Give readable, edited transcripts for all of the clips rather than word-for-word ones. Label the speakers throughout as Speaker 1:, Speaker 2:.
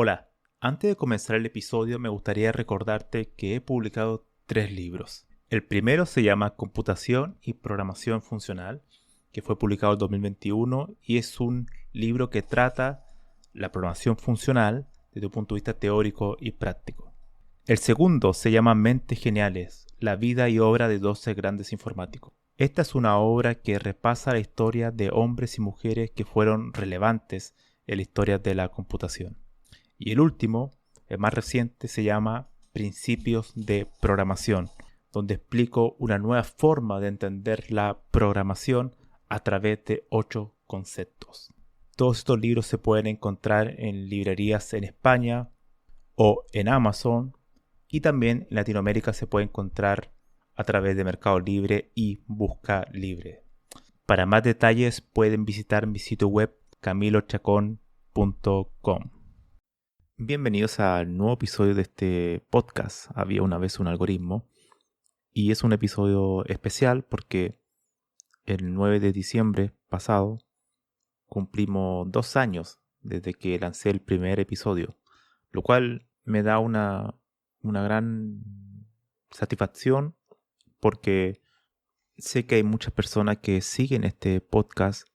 Speaker 1: Hola, antes de comenzar el episodio me gustaría recordarte que he publicado 3 libros. El primero se llama Computación y Programación Funcional, que fue publicado en 2021 y es un libro que trata la programación funcional desde un punto de vista teórico y práctico. El segundo se llama Mentes Geniales, la vida y obra de 12 grandes informáticos. Esta es una obra que repasa la historia de hombres y mujeres que fueron relevantes en la historia de la computación. Y el último, el más reciente, se llama Principios de Programación, donde explico una nueva forma de entender la programación a través de 8 conceptos. Todos estos libros se pueden encontrar en librerías en España o en Amazon, y también en Latinoamérica se puede encontrar a través de Mercado Libre y Busca Libre. Para más detalles pueden visitar mi sitio web camilochacon.com. Bienvenidos al nuevo episodio de este podcast. Había una vez un algoritmo y es un episodio especial porque el 9 de diciembre pasado cumplimos 2 años desde que lancé el primer episodio, lo cual me da una gran satisfacción porque sé que hay muchas personas que siguen este podcast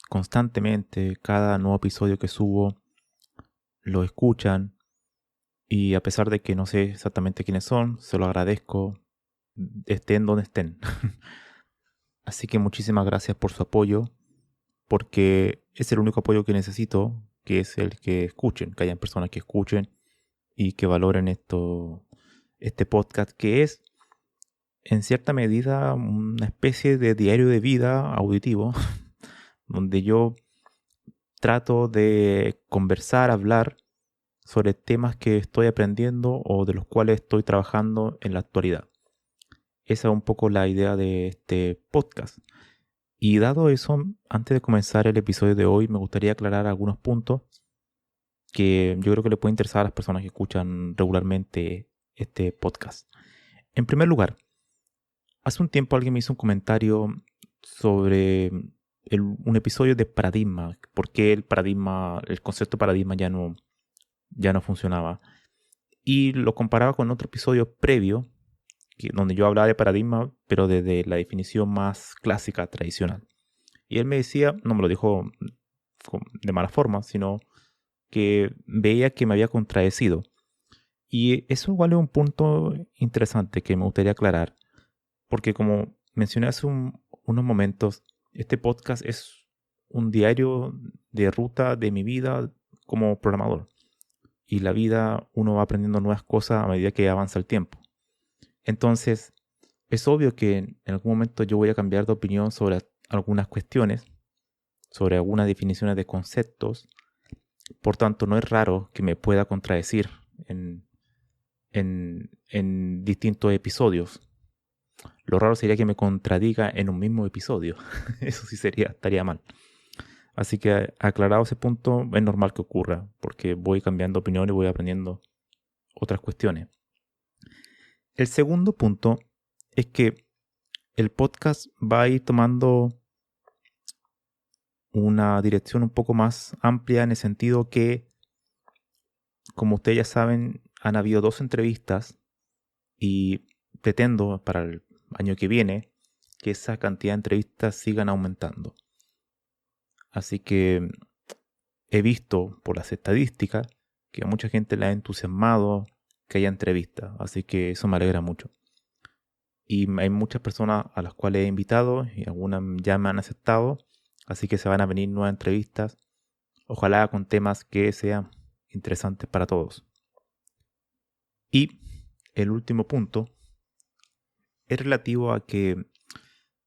Speaker 1: constantemente. Cada nuevo episodio que subo lo escuchan y a pesar de que no sé exactamente quiénes son, se lo agradezco, estén donde estén. Así que muchísimas gracias por su apoyo, porque es el único apoyo que necesito, que es el que escuchen, que hayan personas que escuchen y que valoren este podcast, que es en cierta medida una especie de diario de vida auditivo, donde yo trato de conversar, hablar sobre temas que estoy aprendiendo o de los cuales estoy trabajando en la actualidad. Esa es un poco la idea de este podcast. Y dado eso, antes de comenzar el episodio de hoy, me gustaría aclarar algunos puntos que yo creo que le puede interesar a las personas que escuchan regularmente este podcast. En primer lugar, hace un tiempo alguien me hizo un comentario sobre un episodio de paradigma, por qué el concepto de paradigma ya no funcionaba. Y lo comparaba con otro episodio previo, donde yo hablaba de paradigma, pero desde la definición más clásica, tradicional. Y él me decía, no me lo dijo de mala forma, sino que veía que me había contradecido. Y eso igual es un punto interesante que me gustaría aclarar, porque como mencioné hace unos momentos, este podcast es un diario de ruta de mi vida como programador. Y la vida, uno va aprendiendo nuevas cosas a medida que avanza el tiempo. Entonces, es obvio que en algún momento yo voy a cambiar de opinión sobre algunas cuestiones, sobre algunas definiciones de conceptos. Por tanto, no es raro que me pueda contradecir en distintos episodios. Lo raro sería que me contradiga en un mismo episodio. Eso sí estaría mal. Así que aclarado ese punto, es normal que ocurra, porque voy cambiando de opinión y voy aprendiendo otras cuestiones. El segundo punto es que el podcast va a ir tomando una dirección un poco más amplia en el sentido que, como ustedes ya saben, han habido 2 entrevistas y pretendo para el año que viene que esa cantidad de entrevistas sigan aumentando. Así que he visto por las estadísticas que a mucha gente le ha entusiasmado que haya entrevistas, así que eso me alegra mucho. Y hay muchas personas a las cuales he invitado y algunas ya me han aceptado, así que se van a venir nuevas entrevistas, ojalá con temas que sean interesantes para todos. Y el último punto es relativo a que,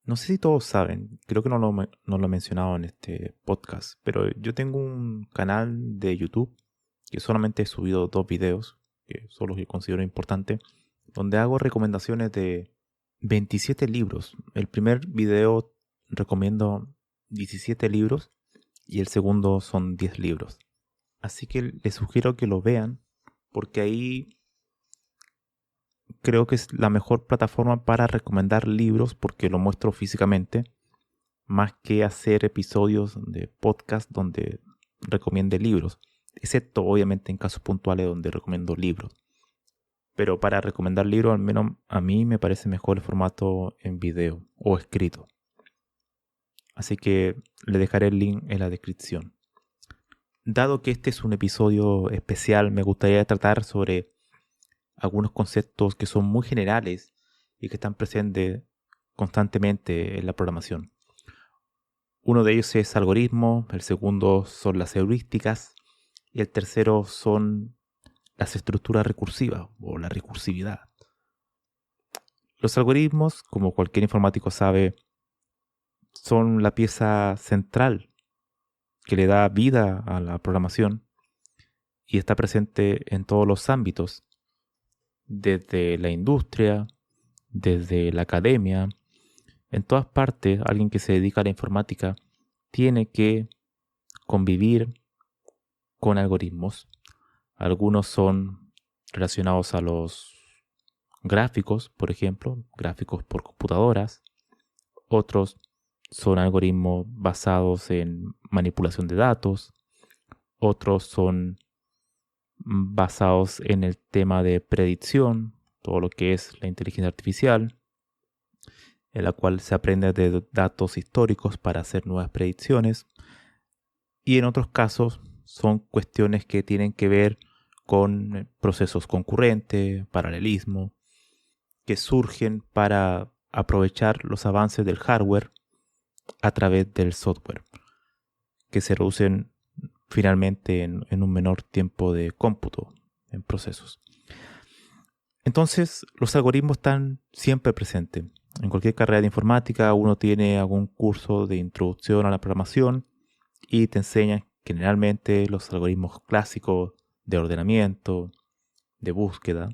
Speaker 1: no sé si todos saben, creo que no lo he mencionado en este podcast, pero yo tengo un canal de YouTube que solamente he subido 2 videos, que son los que considero importantes, donde hago recomendaciones de 27 libros. El primer video recomiendo 17 libros y el segundo son 10 libros. Así que les sugiero que lo vean porque ahí creo que es la mejor plataforma para recomendar libros porque lo muestro físicamente, más que hacer episodios de podcast donde recomiende libros. excepto obviamente en casos puntuales donde recomiendo libros. Pero para recomendar libros, al menos a mí me parece mejor el formato en video o escrito. Así que le dejaré el link en la descripción. Dado que este es un episodio especial, me gustaría tratar sobre algunos conceptos que son muy generales y que están presentes constantemente en la programación. Uno de ellos es algoritmo, el segundo son las heurísticas y el tercero son las estructuras recursivas o la recursividad. Los algoritmos, como cualquier informático sabe, son la pieza central que le da vida a la programación y está presente en todos los ámbitos, desde la industria, desde la academia. En todas partes, alguien que se dedica a la informática tiene que convivir con algoritmos. Algunos son relacionados a los gráficos, por ejemplo, gráficos por computadoras. Otros son algoritmos basados en manipulación de datos. Otros son basados en el tema de predicción, todo lo que es la inteligencia artificial, en la cual se aprende de datos históricos para hacer nuevas predicciones. Y en otros casos son cuestiones que tienen que ver con procesos concurrentes, paralelismo, que surgen para aprovechar los avances del hardware a través del software, que se reducen finalmente en un menor tiempo de cómputo en procesos. Entonces, los algoritmos están siempre presentes. En cualquier carrera de informática uno tiene algún curso de introducción a la programación y te enseñan generalmente los algoritmos clásicos de ordenamiento, de búsqueda,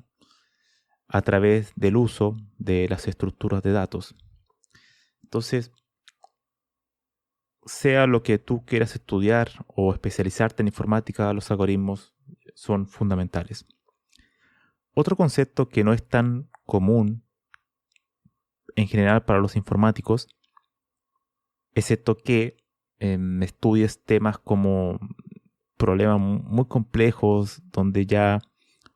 Speaker 1: a través del uso de las estructuras de datos. Entonces, sea lo que tú quieras estudiar o especializarte en informática, los algoritmos son fundamentales. Otro concepto que no es tan común en general para los informáticos, excepto que estudies temas como problemas muy complejos donde ya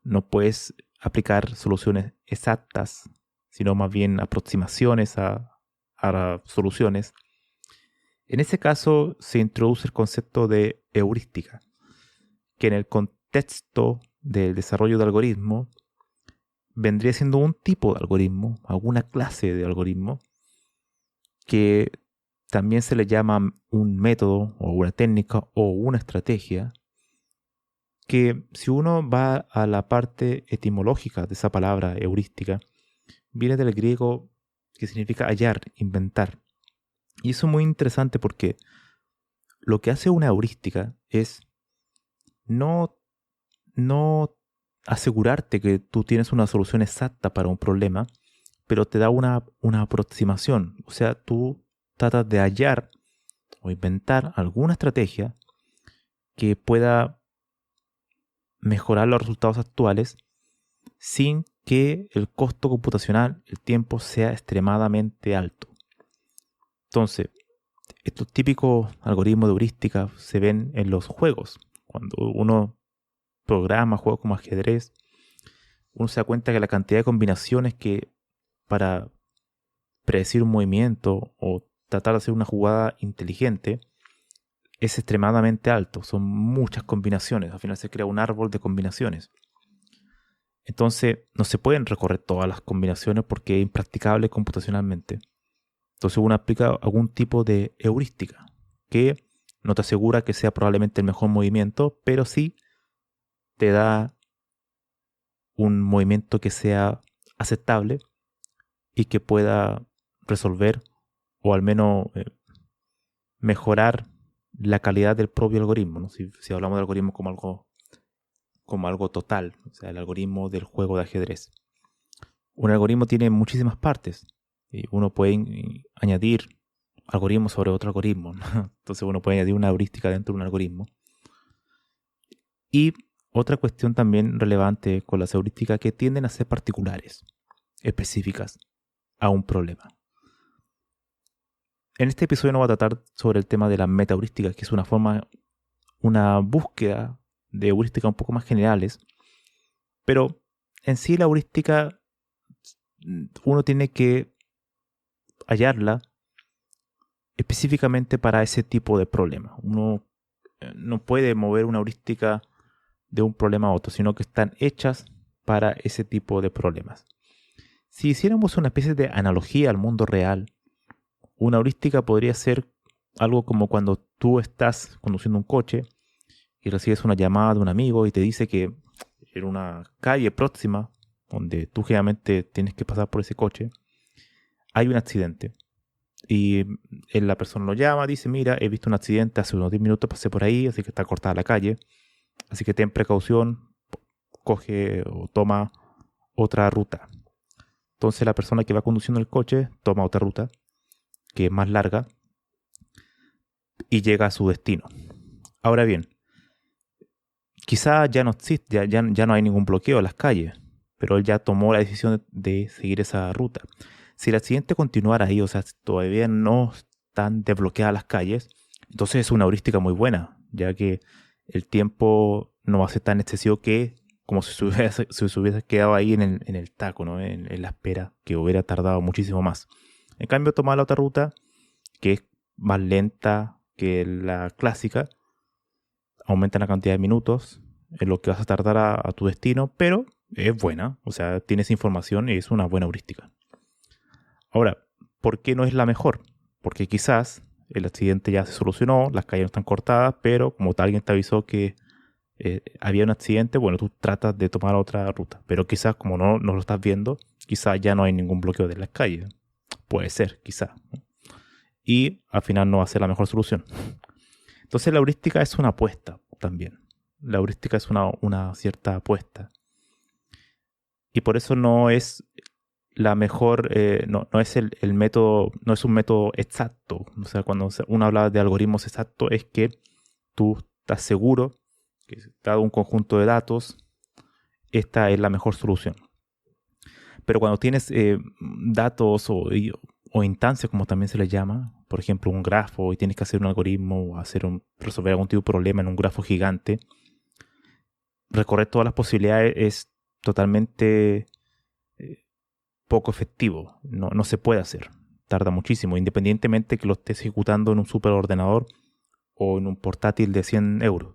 Speaker 1: no puedes aplicar soluciones exactas, sino más bien aproximaciones a soluciones. En ese caso se introduce el concepto de heurística, que en el contexto del desarrollo de algoritmos vendría siendo un tipo de algoritmo, alguna clase de algoritmo, que también se le llama un método o una técnica o una estrategia, que si uno va a la parte etimológica de esa palabra heurística, viene del griego que significa hallar, inventar. Y eso es muy interesante porque lo que hace una heurística es no asegurarte que tú tienes una solución exacta para un problema, pero te da una aproximación. O sea, tú tratas de hallar o inventar alguna estrategia que pueda mejorar los resultados actuales sin que el costo computacional, el tiempo, sea extremadamente alto. Entonces, estos típicos algoritmos de heurística se ven en los juegos. Cuando uno programa juegos como ajedrez, uno se da cuenta que la cantidad de combinaciones que para predecir un movimiento o tratar de hacer una jugada inteligente es extremadamente alto. Son muchas combinaciones. Al final se crea un árbol de combinaciones. Entonces no se pueden recorrer todas las combinaciones porque es impracticable computacionalmente. Entonces uno aplica algún tipo de heurística que no te asegura que sea probablemente el mejor movimiento, pero sí te da un movimiento que sea aceptable y que pueda resolver o al menos mejorar la calidad del propio algoritmo, ¿no? Si hablamos de algoritmo como algo total, o sea, el algoritmo del juego de ajedrez. Un algoritmo tiene muchísimas partes y uno puede añadir algoritmos sobre otro algoritmo, ¿no? Entonces uno puede añadir una heurística dentro de un algoritmo. Y otra cuestión también relevante con las heurísticas que tienden a ser particulares, específicas a un problema. En este episodio no voy a tratar sobre el tema de la metaheurística, que es una búsqueda de heurísticas un poco más generales, pero en sí la heurística uno tiene que hallarla específicamente para ese tipo de problema. Uno no puede mover una heurística de un problema a otro, sino que están hechas para ese tipo de problemas. Si hiciéramos una especie de analogía al mundo real, una heurística podría ser algo como cuando tú estás conduciendo un coche y recibes una llamada de un amigo y te dice que en una calle próxima, donde tú generalmente tienes que pasar por ese coche, hay un accidente. Y la persona lo llama, dice, mira, he visto un accidente hace unos 10 minutos, pasé por ahí, así que está cortada la calle. Así que ten precaución, coge o toma otra ruta. Entonces la persona que va conduciendo el coche toma otra ruta, que es más larga, y llega a su destino. Ahora bien, quizá ya no existe, ya no hay ningún bloqueo en las calles, pero él ya tomó la decisión de seguir esa ruta. Si el accidente continuara ahí, o sea, todavía no están desbloqueadas las calles, entonces es una heurística muy buena, ya que el tiempo no va a ser tan excesivo que como si se hubiese quedado ahí en el taco, ¿no? En la espera, que hubiera tardado muchísimo más. En cambio, tomar la otra ruta, que es más lenta que la clásica, aumenta la cantidad de minutos en lo que vas a tardar a tu destino, pero es buena, o sea, tienes información y es una buena heurística. Ahora, ¿por qué no es la mejor? Porque quizás el accidente ya se solucionó, las calles no están cortadas, pero como tal alguien te avisó que había un accidente, bueno, tú tratas de tomar otra ruta. Pero quizás como no lo estás viendo, quizás ya no hay ningún bloqueo de las calles. Puede ser, quizás. Y al final no va a ser la mejor solución. Entonces la heurística es una apuesta también. La heurística es una cierta apuesta. Y por eso no es la mejor, no es el método, no es un método exacto. O sea, cuando uno habla de algoritmos exactos es que tú estás seguro que dado un conjunto de datos, esta es la mejor solución. Pero cuando tienes datos o instancias, como también se les llama, por ejemplo, un grafo y tienes que hacer un algoritmo o resolver algún tipo de problema en un grafo gigante, recorrer todas las posibilidades es totalmente poco efectivo. No se puede hacer. Tarda muchísimo, independientemente que lo estés ejecutando en un superordenador o en un portátil de 100 euros.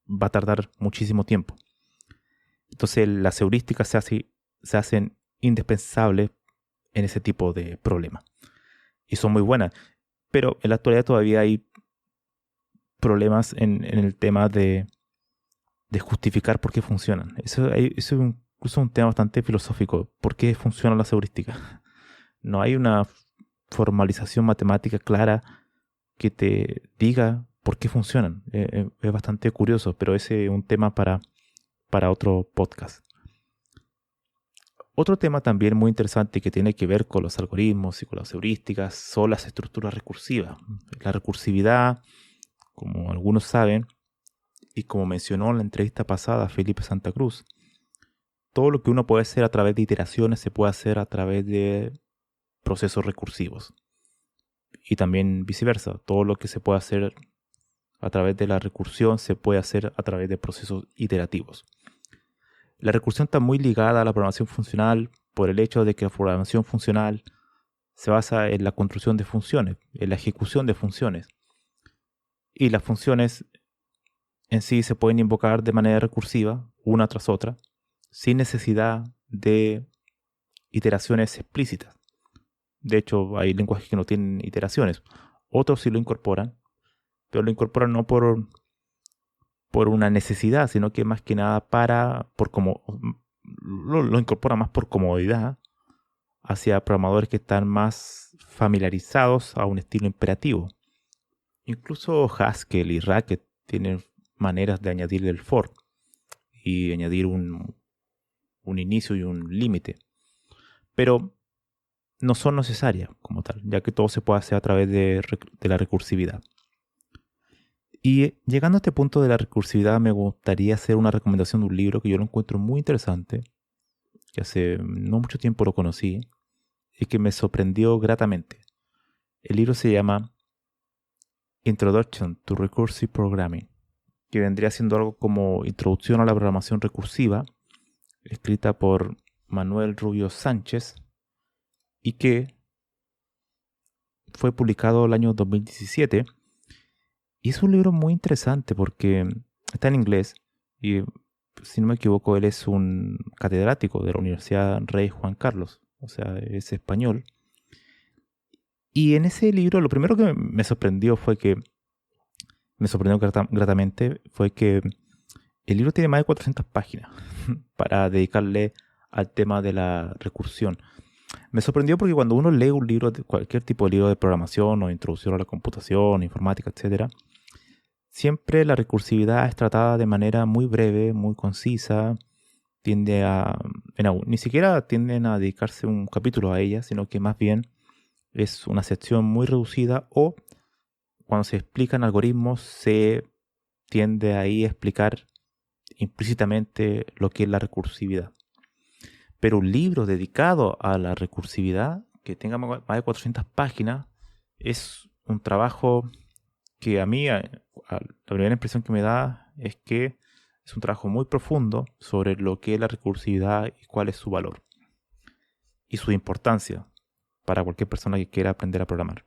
Speaker 1: Va a tardar muchísimo tiempo. Entonces las heurísticas se hacen indispensables en ese tipo de problemas. Y son muy buenas. Pero en la actualidad todavía hay problemas en el tema de justificar por qué funcionan. Eso es un tema bastante filosófico. ¿Por qué funcionan las heurísticas? No hay una formalización matemática clara que te diga por qué funcionan. Es bastante curioso, pero ese es un tema para otro podcast. Otro tema también muy interesante que tiene que ver con los algoritmos y con las heurísticas son las estructuras recursivas. La recursividad, como algunos saben, y como mencionó en la entrevista pasada Felipe Santa Cruz, todo lo que uno puede hacer a través de iteraciones se puede hacer a través de procesos recursivos. Y también viceversa, todo lo que se puede hacer a través de la recursión se puede hacer a través de procesos iterativos. La recursión está muy ligada a la programación funcional por el hecho de que la programación funcional se basa en la construcción de funciones, en la ejecución de funciones. Y las funciones en sí se pueden invocar de manera recursiva, una tras otra, sin necesidad de iteraciones explícitas. De hecho, hay lenguajes que no tienen iteraciones. Otros sí lo incorporan, pero lo incorporan no por una necesidad, sino que más que nada lo incorporan más por comodidad hacia programadores que están más familiarizados a un estilo imperativo. Incluso Haskell y Racket tienen maneras de añadirle el for y añadir un inicio y un límite. Pero no son necesarias como tal, ya que todo se puede hacer a través de la recursividad. Y llegando a este punto de la recursividad, me gustaría hacer una recomendación de un libro que yo lo encuentro muy interesante, que hace no mucho tiempo lo conocí y que me sorprendió gratamente. El libro se llama Introduction to Recursive Programming que vendría siendo algo como Introducción a la Programación Recursiva, escrita por Manuel Rubio Sánchez, y que fue publicado el año 2017. Y es un libro muy interesante porque está en inglés y, si no me equivoco, él es un catedrático de la Universidad Rey Juan Carlos, o sea, es español. Y en ese libro lo primero que me sorprendió gratamente, fue que el libro tiene más de 400 páginas para dedicarle al tema de la recursión. Me sorprendió porque cuando uno lee un libro, cualquier tipo de libro de programación o introducción a la computación, informática, etc., siempre la recursividad es tratada de manera muy breve, muy concisa. Ni siquiera tienden a dedicarse un capítulo a ella, sino que más bien es una sección muy reducida, o cuando se explican algoritmos se tiende ahí a explicar implícitamente lo que es la recursividad. Pero un libro dedicado a la recursividad, que tenga más de 400 páginas, es un trabajo que a mí, la primera impresión que me da es que es un trabajo muy profundo sobre lo que es la recursividad y cuál es su valor y su importancia para cualquier persona que quiera aprender a programar.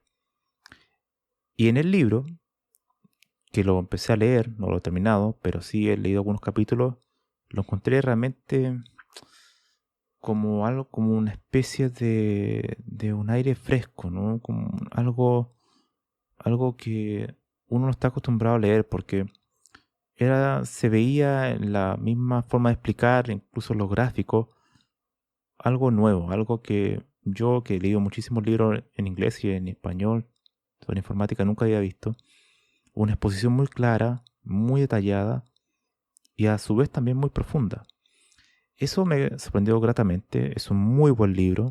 Speaker 1: Y en el libro, que lo empecé a leer, no lo he terminado, pero sí he leído algunos capítulos, lo encontré realmente como algo, como una especie de un aire fresco, ¿no? Como algo que uno no está acostumbrado a leer, porque se veía en la misma forma de explicar, incluso los gráficos, algo nuevo, algo que yo, que he leído muchísimos libros en inglés y en español sobre informática, nunca había visto. Una exposición muy clara, muy detallada y a su vez también muy profunda. Eso me sorprendió gratamente. Es un muy buen libro.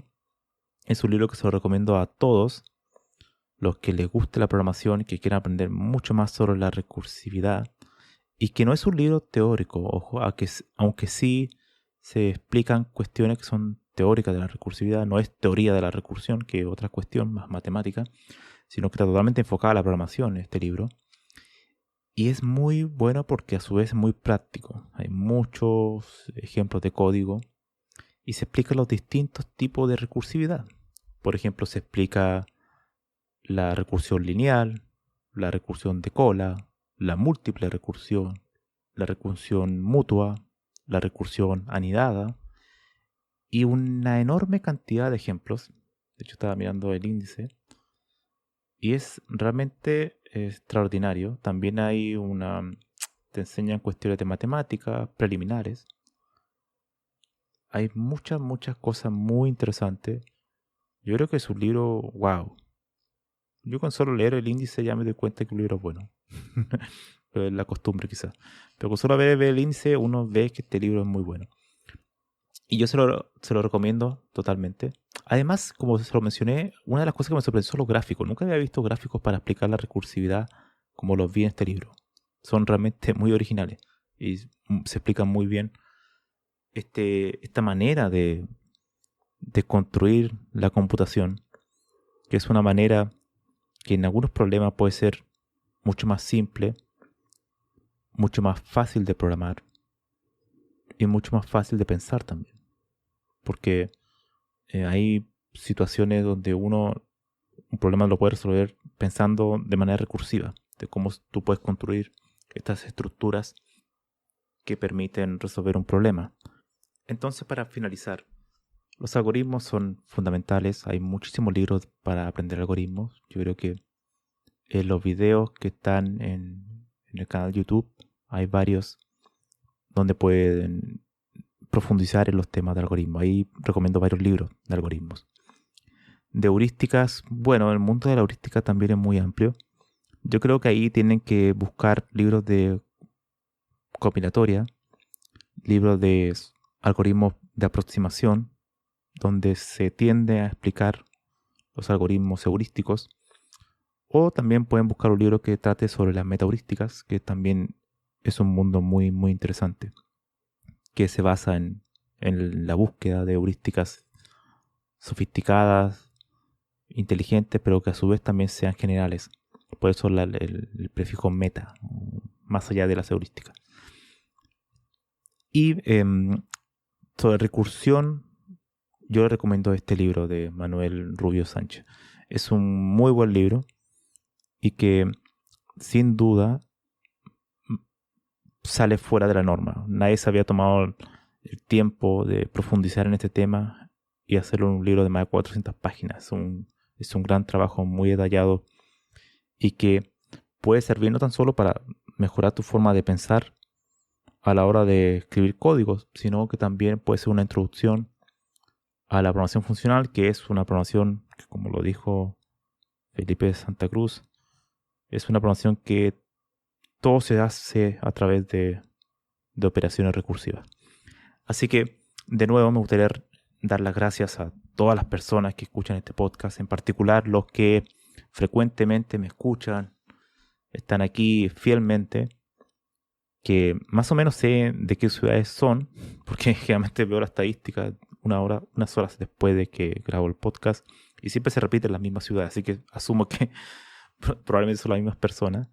Speaker 1: Es un libro que se lo recomiendo a todos los que les guste la programación y que quieran aprender mucho más sobre la recursividad. Y que no es un libro teórico, ojo, aunque sí se explican cuestiones que son teóricas de la recursividad. No es teoría de la recursión, que es otra cuestión más matemática, sino que está totalmente enfocada a la programación este libro. Y es muy bueno porque a su vez es muy práctico. Hay muchos ejemplos de código y se explican los distintos tipos de recursividad. Por ejemplo, se explica la recursión lineal, la recursión de cola, la múltiple recursión, la recursión mutua, la recursión anidada y una enorme cantidad de ejemplos. De hecho, estaba mirando el índice y es realmente extraordinario. También te enseñan cuestiones de matemática preliminares. Hay muchas cosas muy interesantes. Yo creo que es un libro, wow. Yo con solo leer el índice ya me doy cuenta que un libro es bueno. Pero es la costumbre quizás. Pero con solo ver el índice uno ve que este libro es muy bueno. Y yo se lo recomiendo totalmente. Además, como se lo mencioné, una de las cosas que me sorprendió son los gráficos. Nunca había visto gráficos para explicar la recursividad como los vi en este libro. Son realmente muy originales y se explican muy bien esta manera de construir la computación, que es una manera que en algunos problemas puede ser mucho más simple, mucho más fácil de programar y mucho más fácil de pensar también. Porque hay situaciones donde un problema lo puede resolver pensando de manera recursiva, de cómo tú puedes construir estas estructuras que permiten resolver un problema. Entonces, para finalizar, los algoritmos son fundamentales. Hay muchísimos libros para aprender algoritmos. Yo creo que en los videos que están en el canal de YouTube hay varios donde pueden profundizar en los temas de algoritmos. Ahí recomiendo varios libros de algoritmos. De heurísticas, bueno, el mundo de la heurística también es muy amplio. Yo creo que ahí tienen que buscar libros de combinatoria, libros de algoritmos de aproximación, donde se tiende a explicar los algoritmos heurísticos. O también pueden buscar un libro que trate sobre las metaheurísticas, que también es un mundo muy, muy interesante, que se basa en la búsqueda de heurísticas sofisticadas, inteligentes, pero que a su vez también sean generales. Por eso el prefijo meta, más allá de las heurísticas. Y sobre recursión, yo le recomiendo este libro de Manuel Rubio Sánchez. Es un muy buen libro y que sin duda sale fuera de la norma. Nadie se había tomado el tiempo de profundizar en este tema y hacerlo en un libro de más de 400 páginas. Es un gran trabajo muy detallado y que puede servir no tan solo para mejorar tu forma de pensar a la hora de escribir códigos, sino que también puede ser una introducción a la programación funcional, que es una programación que, como lo dijo Felipe Santa Cruz, es una programación que todo se hace a través de operaciones recursivas. Así que, de nuevo, me gustaría dar las gracias a todas las personas que escuchan este podcast, en particular los que frecuentemente me escuchan, están aquí fielmente, que más o menos sé de qué ciudades son, porque generalmente veo la estadística unas horas después de que grabo el podcast, y siempre se repiten las mismas ciudades, así que asumo que probablemente son las mismas personas.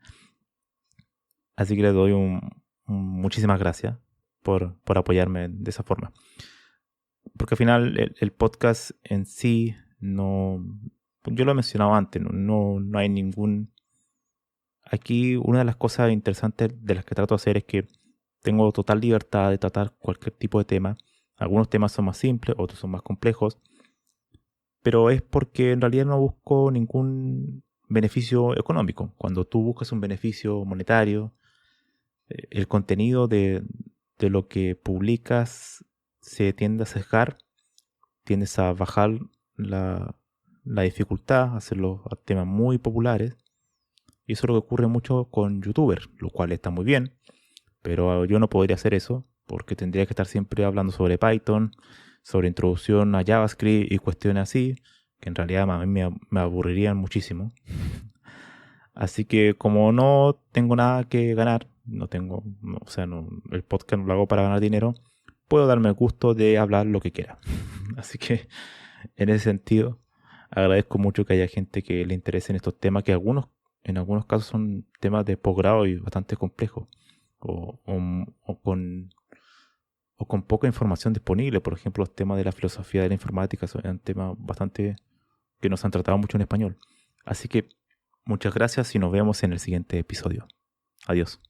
Speaker 1: Así que les doy muchísimas gracias por apoyarme de esa forma. Porque al final el podcast en sí no... Yo lo he mencionado antes, no hay ningún... Aquí una de las cosas interesantes de las que trato de hacer es que tengo total libertad de tratar cualquier tipo de tema. Algunos temas son más simples, otros son más complejos. Pero es porque en realidad no busco ningún beneficio económico. Cuando tú buscas un beneficio monetario, el contenido de lo que publicas se tiende a sesgar, tiendes a bajar la dificultad, hacerlos temas muy populares. Y eso es lo que ocurre mucho con youtubers, lo cual está muy bien, pero yo no podría hacer eso porque tendría que estar siempre hablando sobre Python, sobre introducción a JavaScript y cuestiones así, que en realidad a mí me aburrirían muchísimo. Así que como no tengo nada que ganar, el podcast no lo hago para ganar dinero, puedo darme el gusto de hablar lo que quiera. Así que en ese sentido agradezco mucho que haya gente que le interese en estos temas, que en algunos casos son temas de posgrado y bastante complejos, o con poca información disponible. Por ejemplo, los temas de la filosofía de la informática son temas bastante que nos han tratado mucho en español. Así que muchas gracias y nos vemos en el siguiente episodio. Adiós.